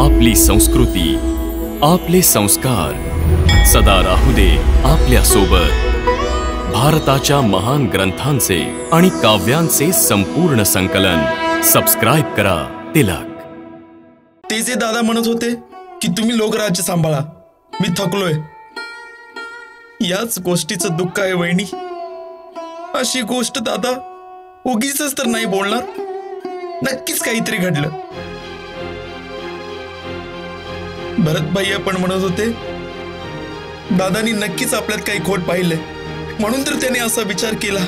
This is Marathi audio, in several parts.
आपली संस्कृती, आपले संस्कार सदा राहू दे आपल्या सोबत। भारताच्या महान ग्रंथांचे आणि काव्यांचे संपूर्ण संकलन सबस्क्राइब करा तिलक। ते जे दादा म्हणत होते की तुम्ही लोकराज्य सांभाळा, मी थकलोय। याच गोष्टीचं दुःख आहे वहिनी। अशी गोष्ट दादा उगीचच तर नाही बोलणार, नक्कीच काहीतरी घडलं। भरत भैया पण म्हणत होते दादानी नक्कीच आपल्यात काही खोट पाहिलंय, म्हणून तर त्याने असा विचार केला।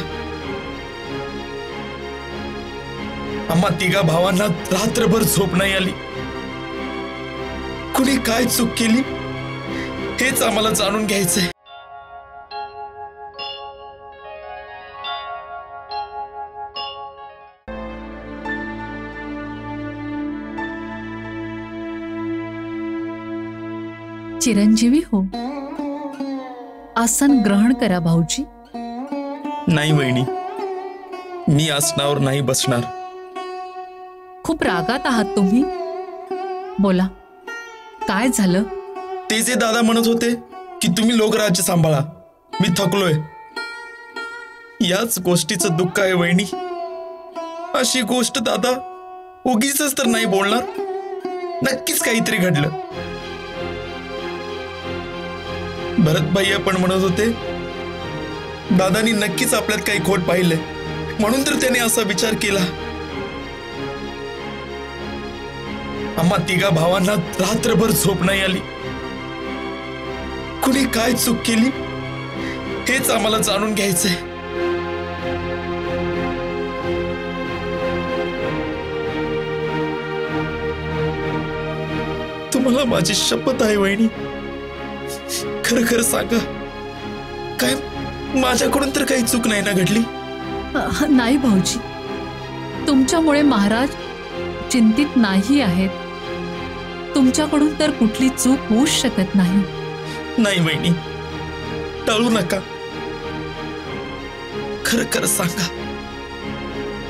आम्हा तिघा भावांना रात्रभर झोप नाही आली। कुणी काय चूक केली हेच आम्हाला जाणून घ्यायचंय। चिरंजीवी हो, आसन ग्रहण करा भाऊजी। नाही वहिनी, मी आसनावर नाही बसणार। खूप रागात आहात तुम्ही, बोला काय झालं? ते जे दादा म्हणत होते की तुम्ही लोकराज्य सांभाळा, मी थकलोय। याच गोष्टीचं दुःख आहे वहिनी। अशी गोष्ट दादा उगीचच तर नाही बोलणार, नक्कीच काहीतरी घडलं। भरत भैया पण म्हणत होते दादानी नक्कीच आपल्यात काही खोट पाहिलंय, म्हणून तर त्याने असा विचार केला। आम्हा तिघा भावांना रात्रभर झोप नाही आली। कुणी काय चूक केली हेच आम्हाला जाणून घ्यायचंय। तुम्हाला माझी शपथ आहे वहिनी, खरं खरं सांगा, काय माझ्याकडून तर काही चूक नाही ना घडली? नाही भाऊजी, तुमच्यामुळे महाराज चिंतित नाही आहेत। तुमच्याकडून तर कुठली चूक होऊच शकत नाही। नाही वहिनी, टाळू नका, खरं खरं सांगा,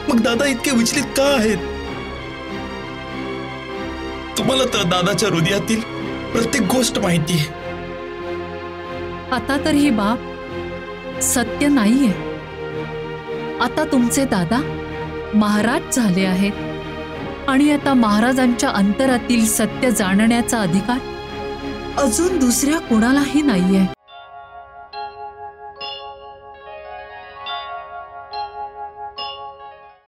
मग दादा इतके विचलित का आहेत? तुम्हाला तर दादाच्या हृदयातील प्रत्येक गोष्ट माहिती आहे। आता तर ही बाब सत्य नाहीये। आता तुमचे दादा महाराज झाले आहेत आणि आता महाराजांच्या अंतरातील सत्य जाणण्याचा अधिकार अजून दुसऱ्या कोणालाही नाहीये।